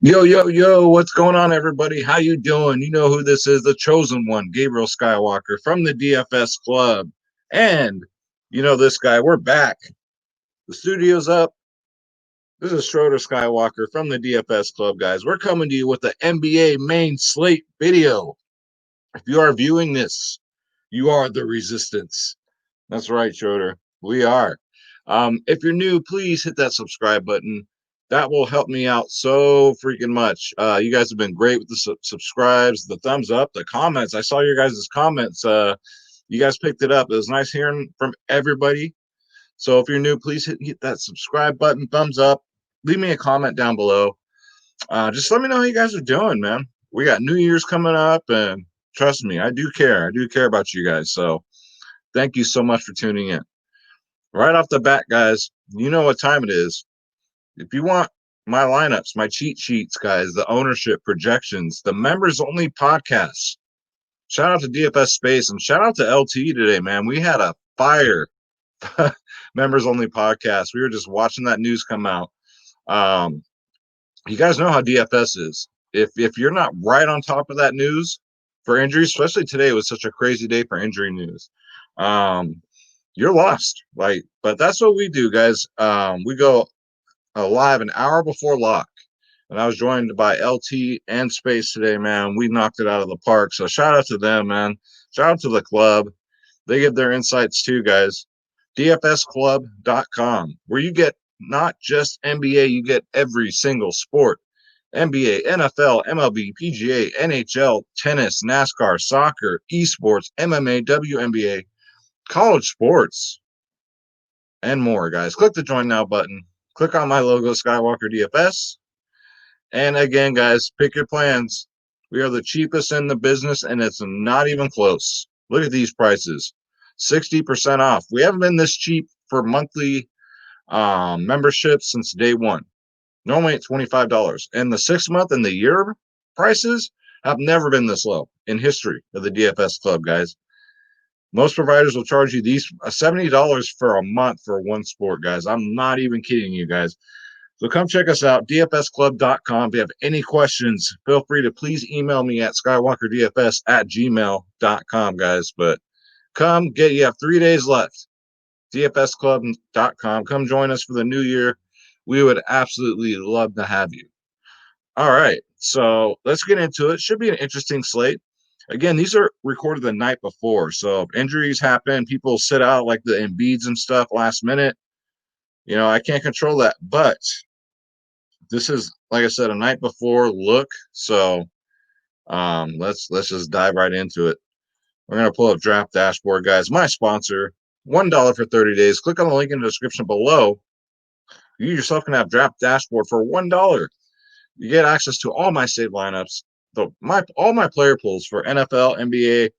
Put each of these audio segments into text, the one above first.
Yo, yo, yo, what's going on, everybody? How you doing? You know who this is, the chosen one, Gabriel Skywalker from the DFS Club. And you know this guy, we're back. The studio's up. This is Schroeder Skywalker from the DFS Club, guys. We're coming to you with the NBA main slate video. If you are viewing this, you are the resistance. That's right, Schroeder. We are. If you're new, please hit that subscribe button. That will help me out so freaking much. You guys have been great with the subscribes, the thumbs up, the comments. I saw your guys' comments. You guys picked it up. It was nice hearing from everybody. So if you're new, please hit that subscribe button, thumbs up. Leave me a comment down below. Just let me know how you guys are doing, man. We got New Year's coming up, and trust me, I do care. I do care about you guys. So thank you so much for tuning in. Right off the bat, guys, you know what time it is. If you want my lineups, my cheat sheets, guys, the ownership projections, the members only podcasts, shout out to DFS Space and shout out to LT today, man. We had a fire members only podcast. We were just watching that news come out. Um, you guys know how DFS is. If you're not right on top of that news for injuries, especially today was such a crazy day for injury news. You're lost. But that's what we do, guys. We go live an hour before lock, and I was joined by LT and Space today, man. We knocked it out of the park. So shout out to them, man. Shout out to the club. They give their insights too, guys. DFSclub.com, where you get not just NBA, you get every single sport. NBA, NFL, MLB, PGA, NHL, tennis, NASCAR, soccer, esports, MMA, WNBA, college sports, and more, guys. Click the join now button. Click on my logo, Skywalker DFS. And again, guys, pick your plans. We are the cheapest in the business, and it's not even close. Look at these prices, 60% off. We haven't been this cheap for monthly memberships since day one. Normally at $25. And the 6 month and the year prices have never been this low in history of the DFS Club, guys. Most providers will charge you these $70 for a month for one sport, guys. I'm not even kidding you, guys. So come check us out, dfsclub.com. If you have any questions, feel free to please email me at skywalkerdfs@gmail.com, guys. But come get, you have 3 days left. dfsclub.com. Come join us for the new year. We would absolutely love to have you. All right. So let's get into it. Should be an interesting slate. Again, these are recorded the night before. So if injuries happen, people sit out like the Embiids and stuff last minute. I can't control that. But this is, like I said, a night before look. So let's just dive right into it. We're gonna pull up Draft Dashboard, guys. My sponsor, $1 for 30 days. Click on the link in the description below. You yourself can have Draft Dashboard for $1. You get access to all my saved lineups, all my player pools for NFL, NBA,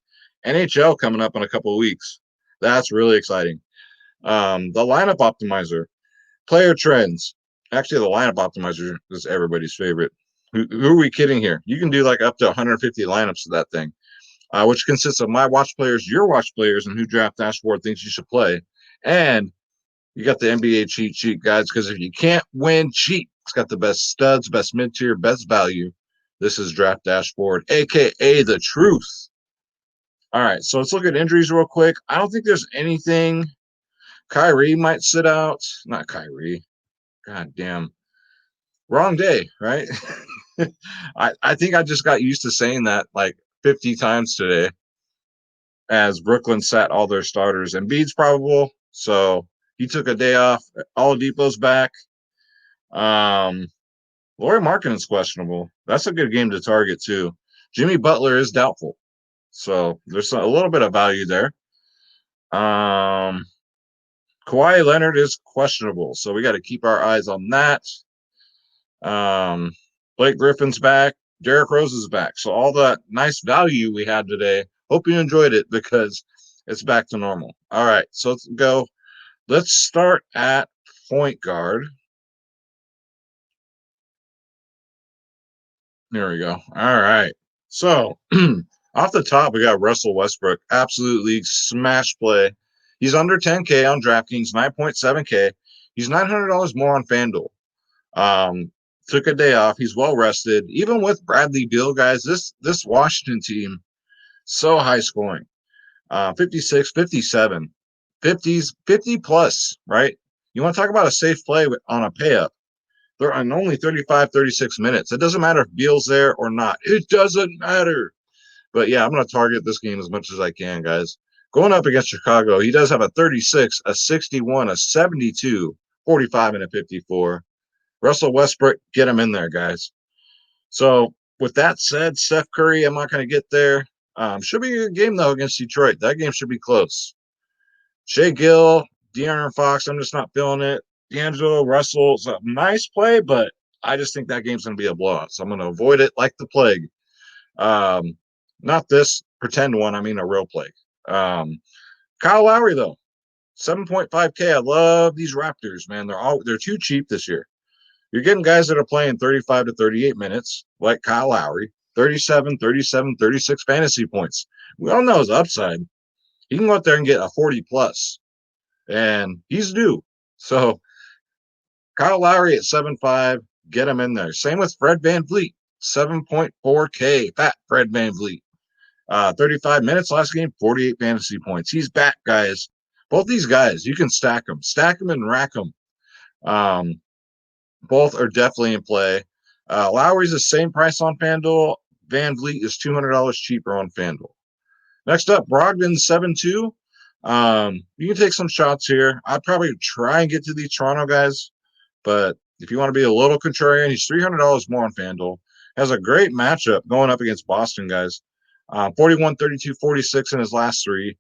NHL coming up in a couple of weeks. That's really exciting. The lineup optimizer, player trends. Actually, the lineup optimizer is everybody's favorite. Who are we kidding here? You can do like up to 150 lineups of that thing, which consists of my watch players, your watch players, and who Draft Dashboard thinks you should play. And you got the NBA cheat sheet, guys, because if you can't win, cheat. It's got the best studs, best mid tier, best value. This is Draft Dashboard, aka the truth. All right, so let's look at injuries real quick. I don't think there's anything. Kyrie might sit out. Not Kyrie. God damn. Wrong day, right? I think I just got used to saying that like 50 times today as Brooklyn sat all their starters. And Embiid's probable, so he took a day off. Oladipo's back. Um, Lauri Markkanen's questionable. That's a good game to target too. Jimmy Butler is doubtful, so there's a little bit of value there. Um, Kawhi Leonard is questionable, so we got to keep our eyes on that. Blake Griffin's back. Derrick Rose is back. So all that nice value we had today, hope you enjoyed it because it's back to normal. All right, so let's go. Let's start at point guard. There we go. All right. So off the top, we got Russell Westbrook. Absolutely smash play. He's under 10K on DraftKings, 9.7K. He's $900 more on FanDuel. Took a day off. He's well rested. Even with Bradley Beal, guys, this Washington team, so high scoring. 56, 57, 50s, 50 plus, right? You want to talk about a safe play on a pay up. They're on only 35, 36 minutes. It doesn't matter if Beal's there or not. It doesn't matter. But yeah, I'm going to target this game as much as I can, guys. Going up against Chicago, he does have a 36, a 61, a 72, 45, and a 54. Russell Westbrook, get him in there, guys. So with that said, Steph Curry, I'm not going to get there. Should be a good game, though, against Detroit. That game should be close. Shea Gill, De'Aaron Fox, I'm just not feeling it. D'Angelo Russell's a nice play, but I just think that game's going to be a blowout. So I'm going to avoid it like the plague. Um, Not this pretend one, I mean a real plague. Kyle Lowry, though, 7.5K. I love these Raptors, man. They're too cheap this year. You're getting guys that are playing 35 to 38 minutes, like Kyle Lowry, 37, 37, 36 fantasy points. We all know his upside. He can go out there and get a 40 plus, and he's due. So Kyle Lowry at 7.5, get him in there. Same with Fred VanVleet, 7.4K, fat Fred VanVleet. 35 minutes last game, 48 fantasy points. He's back, guys. Both these guys, you can stack them and rack them. Both are definitely in play. Lowry's the same price on FanDuel. VanVleet is $200 cheaper on FanDuel. Next up, Brogdon 7-2. You can take some shots here. I'd probably try and get to these Toronto guys, but if you want to be a little contrarian, he's $300 more on FanDuel. Has a great matchup going up against Boston, guys. 41, 32, 46 in his last three.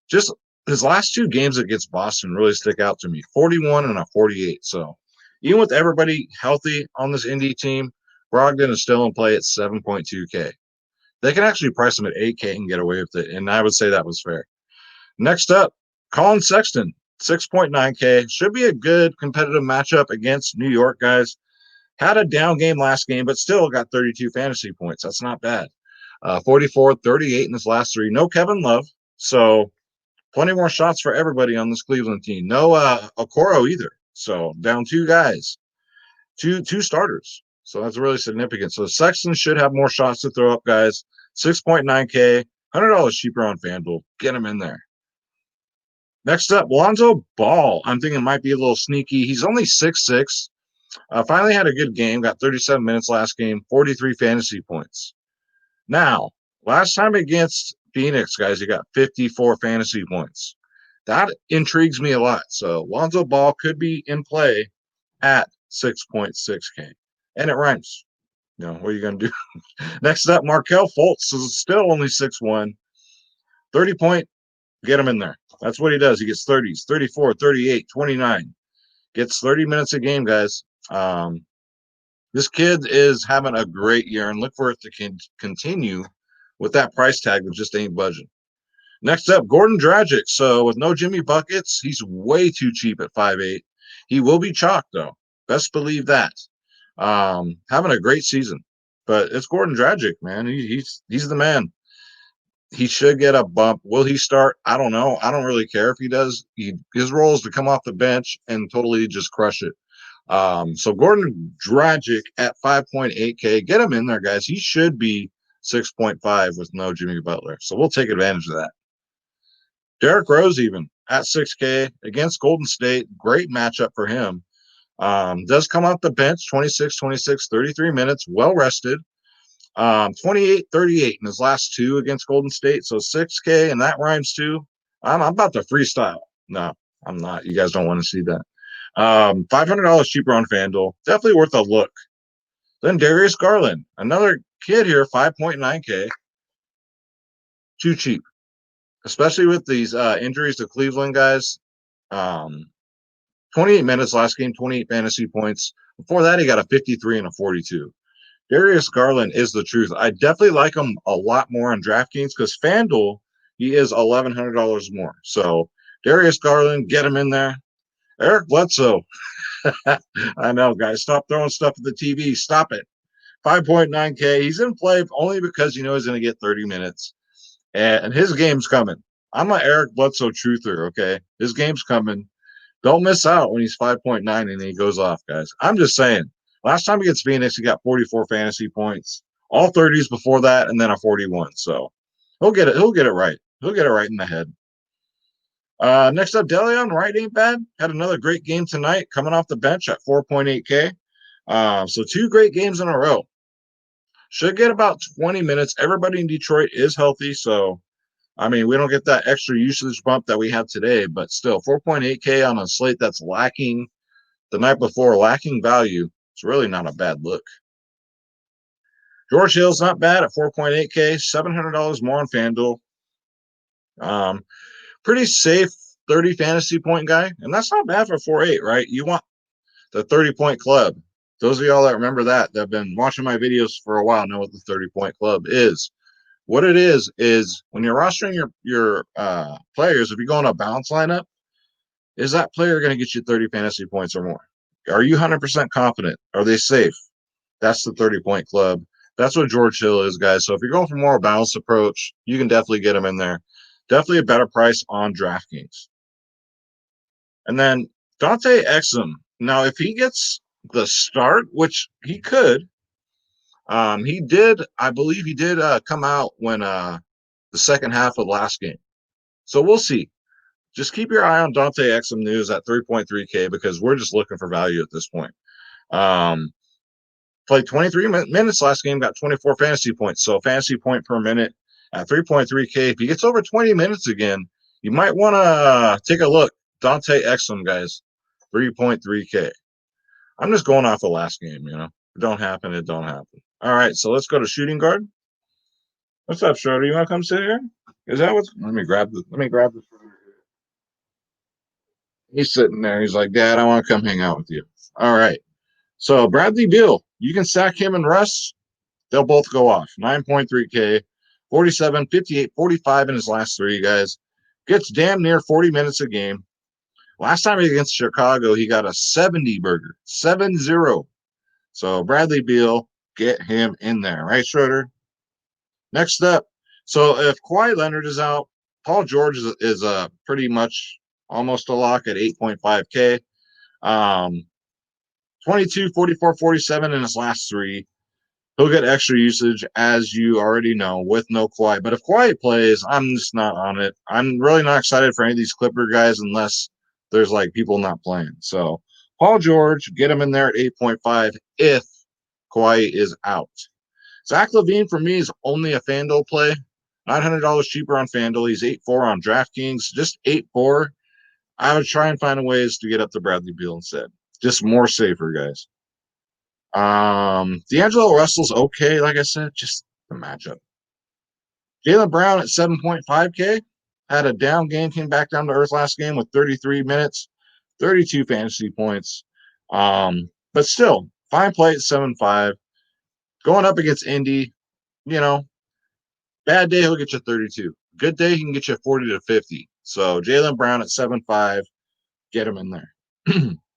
Just his last two games against Boston really stick out to me. 41 and a 48. So even with everybody healthy on this Indy team, Brogdon is still in play at 7.2K. They can actually price him at 8K and get away with it, and I would say that was fair. Next up, Colin Sexton, 6.9K. Should be a good competitive matchup against New York, guys. Had a down game last game, but still got 32 fantasy points. That's not bad. 44, 38 in his last three. No Kevin Love, so plenty more shots for everybody on this Cleveland team. No Okoro either. So down two guys, two starters. So that's really significant. So Sexton should have more shots to throw up, guys. 6.9K, $100 cheaper on FanDuel. Get him in there. Next up, Lonzo Ball. I'm thinking might be a little sneaky. He's only 6'6". Finally had a good game. Got 37 minutes last game, 43 fantasy points. Now, last time against Phoenix, guys, he got 54 fantasy points. That intrigues me a lot. So Lonzo Ball could be in play at 6.6K. And it rhymes. You know, what are you going to do? Next up, Markelle Fultz is still only 6'1". 30 point, get him in there. That's what he does. He gets 30s, 34, 38, 29. Gets 30 minutes a game, guys. This kid is having a great year, and look for it to continue with that price tag that just ain't budging. Next up, Gordon Dragic. So with no Jimmy Buckets, he's way too cheap at 5'8". He will be chalked, though. Best believe that. Having a great season. But it's Gordon Dragic, man. He's the man. He should get a bump. Will he start? I don't know. I don't really care if he does. His role is to come off the bench and totally just crush it. So Gordon Dragic at 5.8K. Get him in there, guys. He should be 6.5 with no Jimmy Butler. So we'll take advantage of that. Derrick Rose even at 6K against Golden State. Great matchup for him. Does come off the bench, 26, 26, 33 minutes, well rested. 28, 38 in his last two against Golden State. So 6K, and that rhymes too. I'm about to freestyle. No, I'm not. You guys don't want to see that. $500 cheaper on FanDuel. Definitely worth a look. Then Darius Garland, another kid here, 5.9K. Too cheap, especially with these injuries to Cleveland guys. 28 minutes last game, 28 fantasy points. Before that, he got a 53 and a 42. Darius Garland is the truth. I definitely like him a lot more on DraftKings because FanDuel, he is $1,100 more. So Darius Garland, get him in there. Eric Bledsoe. I know, guys. Stop throwing stuff at the TV. Stop it. 5.9K. He's in play only because you know he's going to get 30 minutes. And his game's coming. I'm an Eric Bledsoe truther, okay? His game's coming. Don't miss out when he's 5.9 and he goes off, guys. I'm just saying. Last time against Phoenix, he got 44 fantasy points, all 30s before that, and then a 41. So he'll get it. He'll get it right. He'll get it right in the head. Next up, Deleon Wright ain't bad. Had another great game tonight, coming off the bench at 4.8K. So 2 great games in a row. Should get about 20 minutes. Everybody in Detroit is healthy, so I mean, we don't get that extra usage bump that we have today, but still 4.8K on a slate that's lacking the night before, lacking value. It's really not a bad look. George Hill's not bad at 4.8K, $700 more on FanDuel. Pretty safe 30 fantasy point guy, and that's not bad for 4.8, right? You want the 30-point club. Those of y'all that remember that have been watching my videos for a while know what the 30-point club is. What it is when you're rostering your players, if you go on a balance lineup, is that player going to get you 30 fantasy points or more? Are you 100% confident? Are they safe? That's the 30-point club. That's what George Hill is, guys. So if you're going for more balanced approach, you can definitely get him in there. Definitely a better price on DraftKings. And then Dante Exum. Now, if he gets the start, which he could, I believe he did come out when the second half of last game. So we'll see. Just keep your eye on Dante Exum news at 3.3K because we're just looking for value at this point. Played 23 minutes last game, got 24 fantasy points. So fantasy point per minute at 3.3K. If he gets over 20 minutes again, you might want to take a look. Dante Exum, guys, 3.3K. I'm just going off the last game, If it don't happen, it don't happen. All right, so let's go to shooting guard. What's up, Schroeder? You want to come sit here? Is that what's? Let me grab this. He's sitting there. He's like, Dad, I want to come hang out with you. All right. So Bradley Beal, you can stack him and Russ. They'll both go off. 9.3K, 47, 58, 45 in his last 3, guys. Gets damn near 40 minutes a game. Last time against Chicago, he got a 70 burger. 7-0. So Bradley Beal, get him in there. Right, Schroeder? Next up. So if Kawhi Leonard is out, Paul George is pretty much almost a lock at 8.5K. 22, 44, 47 in his last 3. He'll get extra usage, as you already know, with no Kawhi. But if Kawhi plays, I'm just not on it. I'm really not excited for any of these Clipper guys unless there's like people not playing. So Paul George, get him in there at 8.5 if Kawhi is out. Zach LaVine for me is only a FanDuel play. $900 cheaper on FanDuel. He's 8.4 on DraftKings. Just 8.4. I would try and find ways to get up to Bradley Beal instead. Just more safer, guys. D'Angelo Russell's okay, like I said, just the matchup. Jaylen Brown at 7.5K had a down game, came back down to earth last game with 33 minutes, 32 fantasy points. But still, fine play at 7.5. Going up against Indy, bad day, he'll get you 32. Good day, he can get you 40 to 50. So Jaylen Brown at 7.5, get him in there.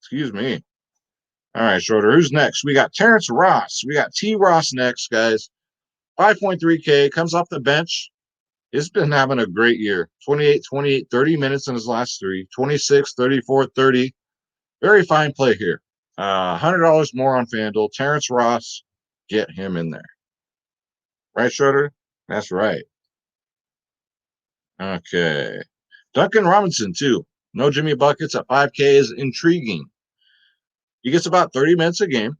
Excuse me. All right, Schroeder, who's next? We got Terrence Ross. We got T. Ross next, guys. 5.3K, comes off the bench. He's been having a great year. 28, 28, 30 minutes in his last 3. 26, 34, 30. Very fine play here. $100 more on FanDuel. Terrence Ross, get him in there. Right, Schroeder? That's right. Okay. Duncan Robinson, too. No Jimmy Buckets at 5K is intriguing. He gets about 30 minutes a game.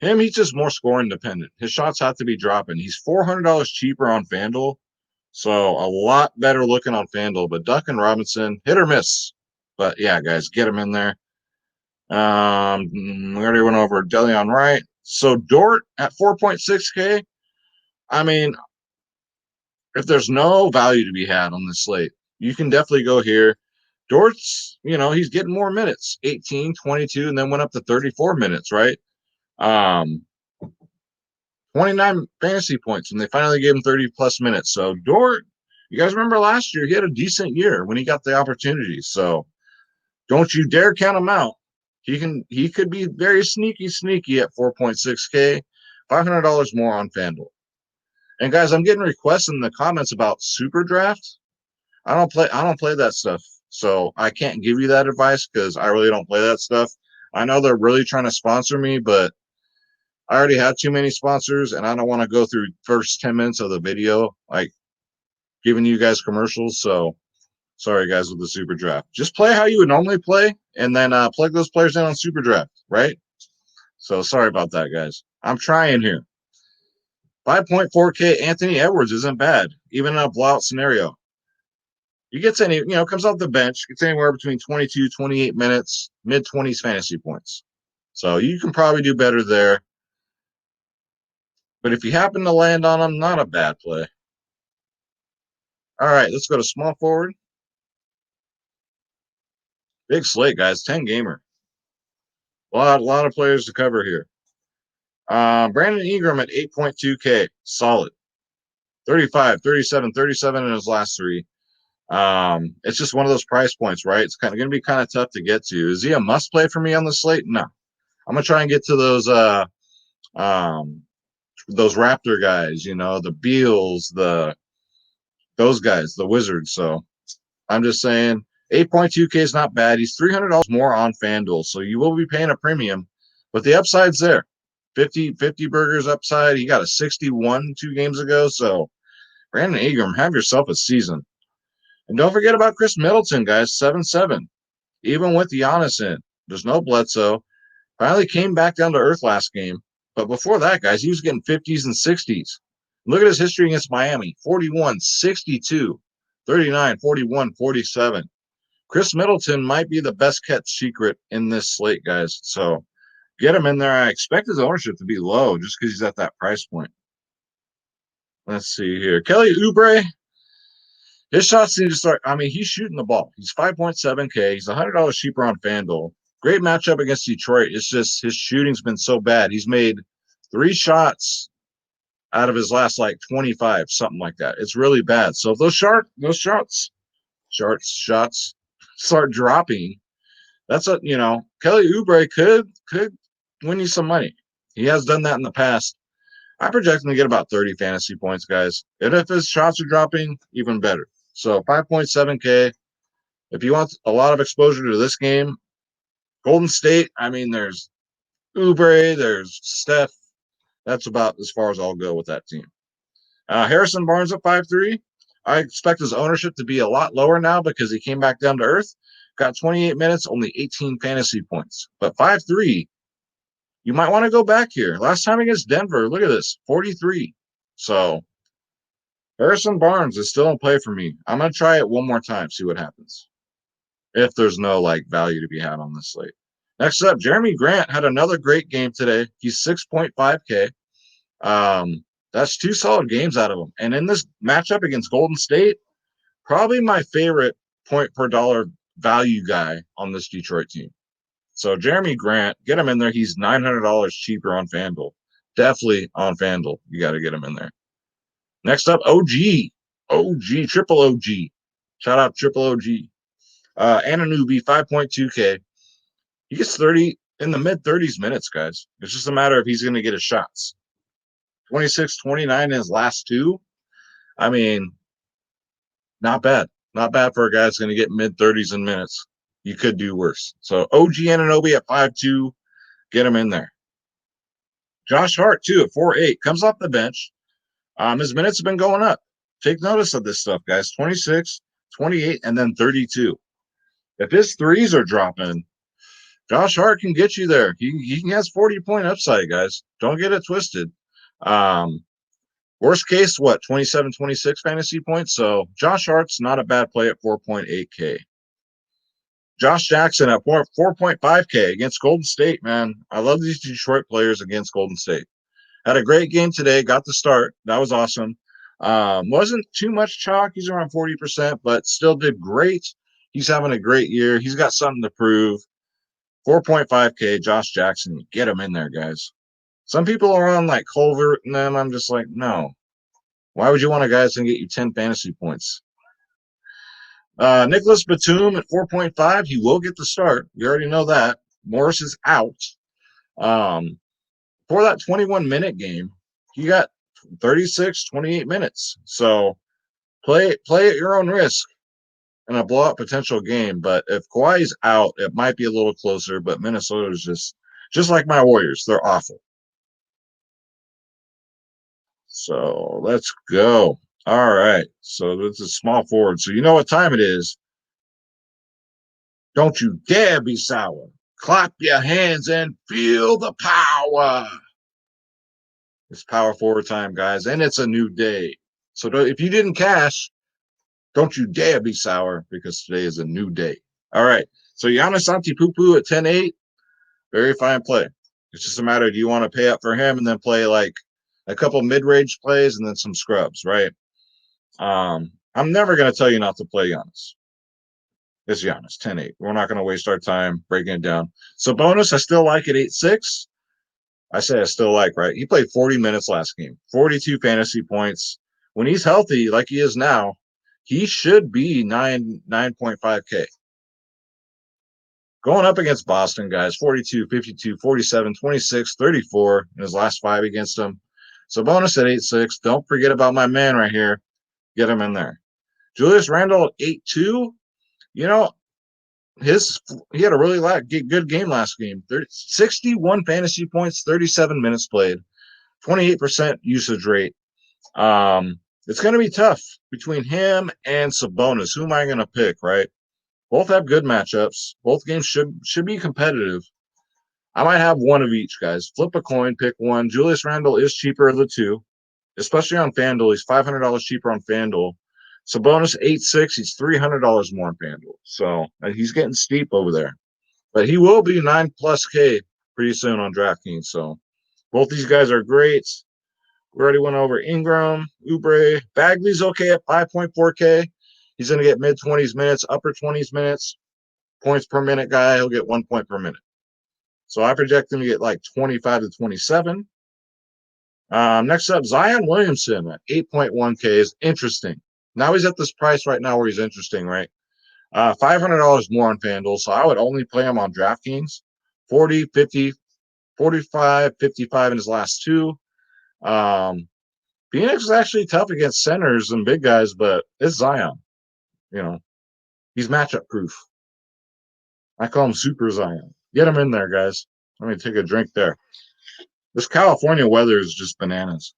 He's just more scoring dependent. His shots have to be dropping. He's $400 cheaper on FanDuel, so a lot better looking on FanDuel. But Duncan Robinson, hit or miss. But yeah, guys, get him in there. We already went over Deleon Wright. So Dort at 4.6K. I mean, if there's no value to be had on this slate, you can definitely go here. Dort's, he's getting more minutes, 18, 22, and then went up to 34 minutes, right? 29 fantasy points, and they finally gave him 30 plus minutes. So Dort, you guys remember last year, he had a decent year when he got the opportunity. So don't you dare count him out. He could be very sneaky at 4.6K, $500 more on FanDuel. And guys, I'm getting requests in the comments about Super Draft. I don't play that stuff. So I can't give you that advice because I really don't play that stuff. I know they're really trying to sponsor me, but I already have too many sponsors, and I don't want to go through first 10 minutes of the video like giving you guys commercials. So sorry, guys, with the super draft. Just play how you would normally play, and then plug those players in on super draft, right? So sorry about that, guys. I'm trying here. 5.4K Anthony Edwards isn't bad, even in a blowout scenario. He gets comes off the bench, gets anywhere between 22, 28 minutes, mid 20s fantasy points. So you can probably do better there. But if you happen to land on him, not a bad play. All right, let's go to small forward. Big slate, guys. 10 gamer. A lot of players to cover here. Brandon Ingram at 8.2K. Solid. 35, 37, 37 in his last three. It's just one of those price points, right? It's kind of going to be kind of tough to get to. Is he a must play for me on the slate? No. I'm going to try and get to those Raptor guys, the Beals, those guys, the Wizards. So I'm just saying 8.2K is not bad. He's $300 more on FanDuel, so you will be paying a premium, but the upside's there. 50 burgers upside. He got a 61 2 games ago. So Brandon Ingram, have yourself a season. And don't forget about Chris Middleton, guys, 7-7. Even with Giannis in, there's no Bledsoe. Finally came back down to earth last game. But before that, guys, he was getting 50s and 60s. Look at his history against Miami. 41, 62, 39, 41, 47. Chris Middleton might be the best kept secret in this slate, guys. So get him in there. I expect his ownership to be low just because he's at that price point. Let's see here. Kelly Oubre. His shots need to start. I mean, he's shooting the ball. He's 5.7K. He's $100 cheaper on FanDuel. Great matchup against Detroit. It's just his shooting's been so bad. He's made 3 shots out of his last 25, something like that. It's really bad. So if those shots start dropping, that's Kelly Oubre could win you some money. He has done that in the past. I project him to get about 30 fantasy points, guys. And if his shots are dropping, even better. So 5.7K. If you want a lot of exposure to this game, Golden State, I mean, there's Oubre, there's Steph. That's about as far as I'll go with that team. Harrison Barnes at 5.3. I expect his ownership to be a lot lower now because he came back down to earth. Got 28 minutes, only 18 fantasy points. But 5.3, you might want to go back here. Last time against Denver, look at this, 43. So Harrison Barnes is still in play for me. I'm going to try it one more time, see what happens. If there's no value to be had on this slate. Next up, Jeremy Grant had another great game today. He's 6.5K. That's 2 solid games out of him. And in this matchup against Golden State, probably my favorite point per dollar value guy on this Detroit team. So Jeremy Grant, get him in there. He's $900 cheaper on FanDuel. Definitely on FanDuel. You got to get him in there. Next up, triple OG. Shout out triple OG. Anunoby, 5.2K. He gets 30 in the mid 30s minutes, guys. It's just a matter of he's going to get his shots. 26, 29 in his last 2. I mean, not bad. Not bad for a guy that's going to get mid 30s in minutes. You could do worse. So OG Anunoby at 5.2. Get him in there. Josh Hart, too, at 4.8. Comes off the bench. His minutes have been going up. Take notice of this stuff, guys. 26, 28, and then 32. If his threes are dropping, Josh Hart can get you there. He has 40-point upside, guys. Don't get it twisted. Worst case, 27, 26 fantasy points. So Josh Hart's not a bad play at 4.8K. Josh Jackson at 4.5K against Golden State, man. I love these Detroit players against Golden State. Had a great game today. Got the start. That was awesome. Wasn't too much chalk. He's around 40%, but still did great. He's having a great year. He's got something to prove. 4.5K, Josh Jackson. Get him in there, guys. Some people are on Culvert and them. I'm just no. Why would you want a guy that's going to get you 10 fantasy points? Nicholas Batum at 4.5. He will get the start. We already know that. Morris is out. For that 21-minute game, he got 36, 28 minutes. So play at your own risk in a blowout potential game. But if Kawhi's out, it might be a little closer. But Minnesota is just like my Warriors. They're awful. So let's go. All right. So this is small forward. So you know what time it is. Don't you dare be sour. Clap your hands and feel the power. It's power forward time, guys, and it's a new day. So if you didn't cash, don't you dare be sour because today is a new day. All right. So Giannis Antetokounmpo at 10-8, very fine play. It's just a matter of do you want to pay up for him and then play like a couple mid-range plays and then some scrubs, right? I'm never going to tell you not to play Giannis. It's Giannis, 10-8. We're not going to waste our time breaking it down. So bonus, I still like it 8-6. I say I still like, right? He played 40 minutes last game, 42 fantasy points. When he's healthy, like he is now, he should be 9.5K. Going up against Boston, guys, 42, 52, 47, 26, 34 in his last 5 against them. So bonus at 8-6. Don't forget about my man right here. Get him in there. Julius Randle at 8-2. You know, he had a really good game last game. 61 fantasy points, 37 minutes played, 28% usage rate. It's going to be tough between him and Sabonis. Who am I going to pick, right? Both have good matchups. Both games should be competitive. I might have one of each, guys. Flip a coin, pick one. Julius Randle is cheaper of the two, especially on FanDuel. He's $500 cheaper on FanDuel. Sabonis 8-6. He's $300 more on FanDuel. So he's getting steep over there. But he will be 9+K pretty soon on DraftKings. So both these guys are great. We already went over Ingram, Oubre. Bagley's okay at 5.4K. He's going to get mid-20s minutes, upper 20s minutes. Points per minute guy. He'll get 1 point per minute. So I project him to get like 25 to 27. Next up, Zion Williamson at 8.1K is interesting. Now he's at this price right now where he's interesting, right? $500 more on FanDuel, so I would only play him on DraftKings. 40, 50, 45, 55 in his last two. Phoenix is actually tough against centers and big guys, but it's Zion. You know, he's matchup proof. I call him Super Zion. Get him in there, guys. Let me take a drink there. This California weather is just bananas.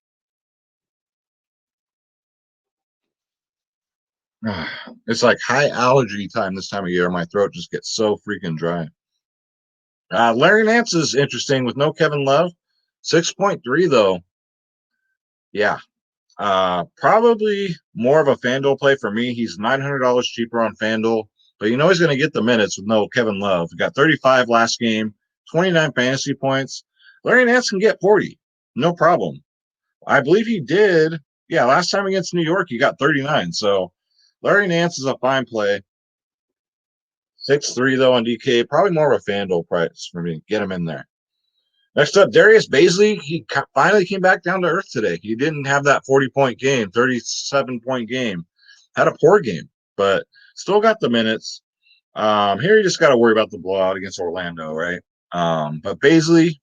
It's like high allergy time this time of year. My throat just gets so freaking dry. Larry Nance is interesting with no Kevin Love. 6.3, though. Yeah. Probably more of a FanDuel play for me. He's $900 cheaper on FanDuel, but you know he's going to get the minutes with no Kevin Love. He got 35 last game, 29 fantasy points. Larry Nance can get 40. No problem. I believe he did. Yeah, last time against New York, he got 39. So Larry Nance is a fine play. 6-3, though, on DK. Probably more of a FanDuel price for me. Get him in there. Next up, Darius Bazley. He finally came back down to earth today. He didn't have that 40-point game, 37-point game. Had a poor game, but still got the minutes. Here you just got to worry about the blowout against Orlando, right? But Bazley,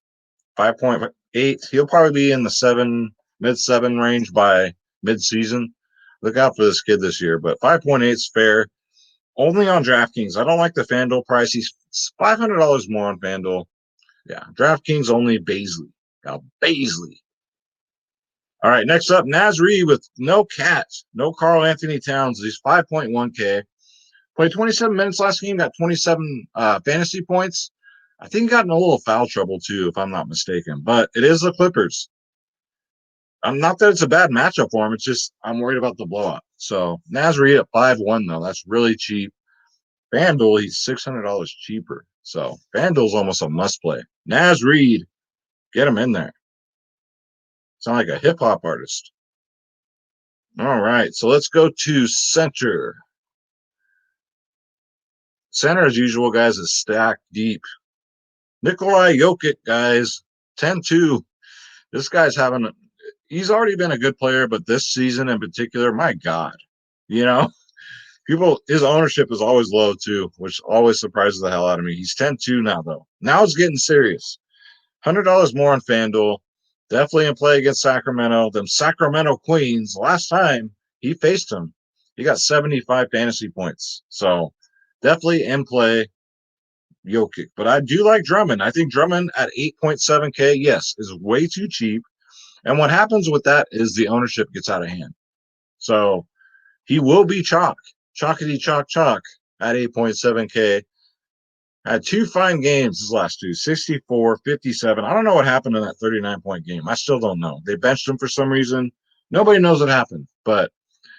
5.8. He'll probably be in the mid-7 range by mid-season. Look out for this kid this year, but 5.8 is fair. Only on DraftKings. I don't like the FanDuel price. He's $500 more on FanDuel. Yeah, DraftKings only Bazley. Now, Bazley. All right, next up, Naz Reid with no Cat, no Karl Anthony Towns. He's 5.1K. Played 27 minutes last game, got 27 fantasy points. I think he got in a little foul trouble, too, if I'm not mistaken. But it is the Clippers. I'm not that it's a bad matchup for him. It's just I'm worried about the blowout. So Naz Reid at 5-1, though. That's really cheap. FanDuel, he's $600 cheaper. So FanDuel's almost a must play. Naz Reid, get him in there. Sound like a hip hop artist. All right, so let's go to center. Center, as usual, guys, is stacked deep. Nikolai Jokic, guys, 10-2. This guy's he's already been a good player, but this season in particular, my God, you know, his ownership is always low too, which always surprises the hell out of me. He's 10-2 now, though. Now it's getting serious. $100 more on FanDuel. Definitely in play against Sacramento. Them Sacramento Queens. Last time he faced them, he got 75 fantasy points. So definitely in play, Jokic. But I do like Drummond. I think Drummond at 8.7K, yes, is way too cheap. And what happens with that is the ownership gets out of hand. So he will be chalkity chalk at 8.7K. Had two fine games his last two, 64, 57. I don't know what happened in that 39-point game. I still don't know. They benched him for some reason. Nobody knows what happened, but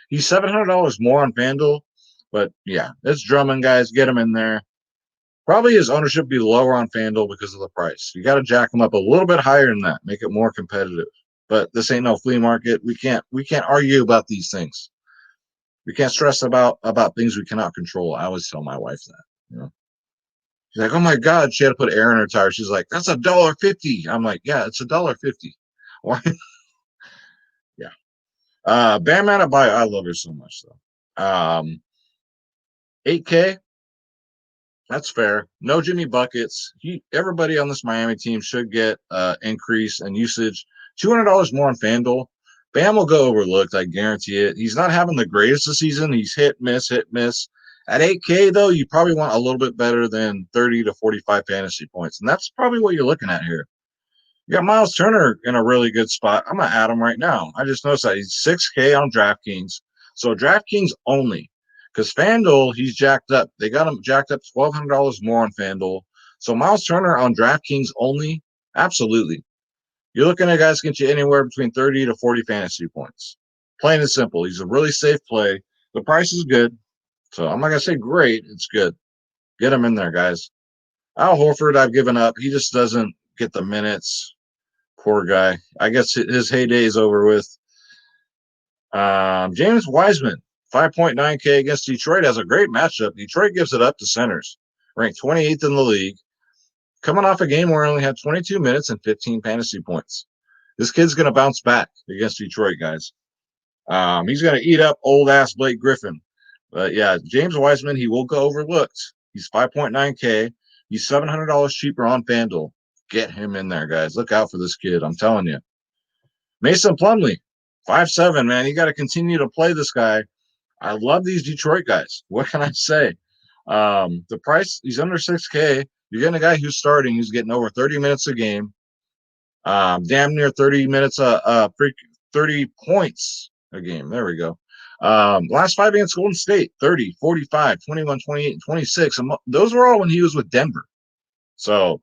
he's $700 more on FanDuel. But yeah, it's Drummond, guys. Get him in there. Probably his ownership be lower on FanDuel because of the price. You got to jack him up a little bit higher than that, make it more competitive. But this ain't no flea market. We can't argue about these things. We can't stress about things we cannot control. I always tell my wife that. You know, she's like, "Oh my God," she had to put air in her tire. She's like, "That's $1.50." I'm like, "Yeah, it's $1.50." Why? Yeah. Bam Adebayo, I love her so much though. 8K, that's fair. No Jimmy buckets. Everybody on this Miami team should get increase in usage. $200 more on FanDuel. Bam will go overlooked. I guarantee it. He's not having the greatest of season. He's hit miss, hit miss. At 8K though, you probably want a little bit better than 30 to 45 fantasy points, and that's probably what you're looking at here. You got Miles Turner in a really good spot. I'm gonna add him right now. I just noticed that he's 6K on DraftKings. So DraftKings only. Because FanDuel, he's jacked up. They got him jacked up $1,200 more on FanDuel. So Miles Turner on DraftKings only, absolutely. You're looking at guys get you anywhere between 30 to 40 fantasy points. Plain and simple. He's a really safe play. The price is good. So I'm not gonna say great. It's good. Get him in there, guys. Al Horford, I've given up. He just doesn't get the minutes. Poor guy. I guess his heyday is over with. James Wiseman, 5.9K against Detroit, has a great matchup. Detroit gives it up to centers, ranked 28th in the league, coming off a game where he only had 22 minutes and 15 fantasy points. This kid's going to bounce back against Detroit, guys. He's going to eat up old ass Blake Griffin. But yeah, James Wiseman, he will go overlooked. He's 5.9K. He's $700 cheaper on FanDuel. Get him in there, guys. Look out for this kid. I'm telling you. Mason Plumlee, 5'7", man. You got to continue to play this guy. I love these Detroit guys. What can I say? The price, he's under 6K. You're getting a guy who's starting, who's getting over 30 minutes a game, damn near 30 minutes, 30 points a game. There we go. Last five against Golden State, 30, 45, 21, 28, and 26. And those were all when he was with Denver. So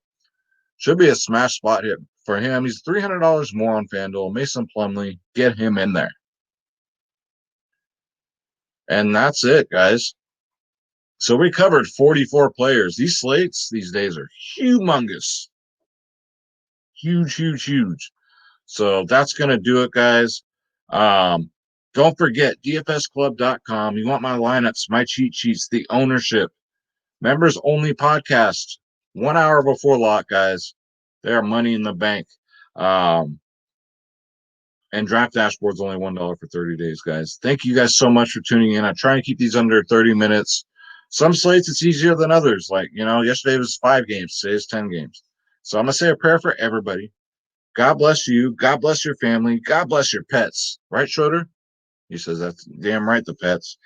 should be a smash spot here for him. He's $300 more on FanDuel. Mason Plumlee, get him in there. And that's it, guys. So we covered 44 players. These slates these days are humongous. Huge, huge, huge. So that's going to do it, guys. Don't forget, dfsclub.com. You want my lineups, my cheat sheets, the ownership. Members only podcast. 1 hour before lock, guys. They are money in the bank. And Draft Dashboard's only $1 for 30 days, guys. Thank you guys so much for tuning in. I try and keep these under 30 minutes. Some slates, it's easier than others. Like, yesterday was 5 games. Today is 10 games. So I'm going to say a prayer for everybody. God bless you. God bless your family. God bless your pets. Right, Schroeder? He says that's damn right, the pets.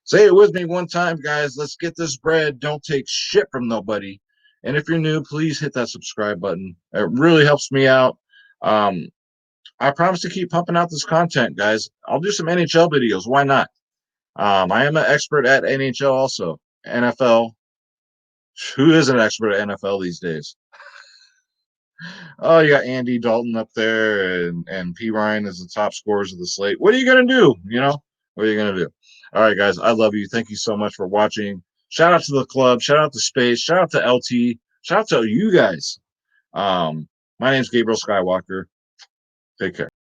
Say it with me one time, guys. Let's get this bread. Don't take shit from nobody. And if you're new, please hit that subscribe button. It really helps me out. I promise to keep pumping out this content, guys. I'll do some NHL videos. Why not? I am an expert at NHL also. NFL. Who is an expert at NFL these days? Oh, you got Andy Dalton up there and P. Ryan as the top scorers of the slate. What are you going to do? What are you going to do? All right, guys. I love you. Thank you so much for watching. Shout out to the club. Shout out to Space. Shout out to LT. Shout out to you guys. My name's Gabriel Skywalker. Take care.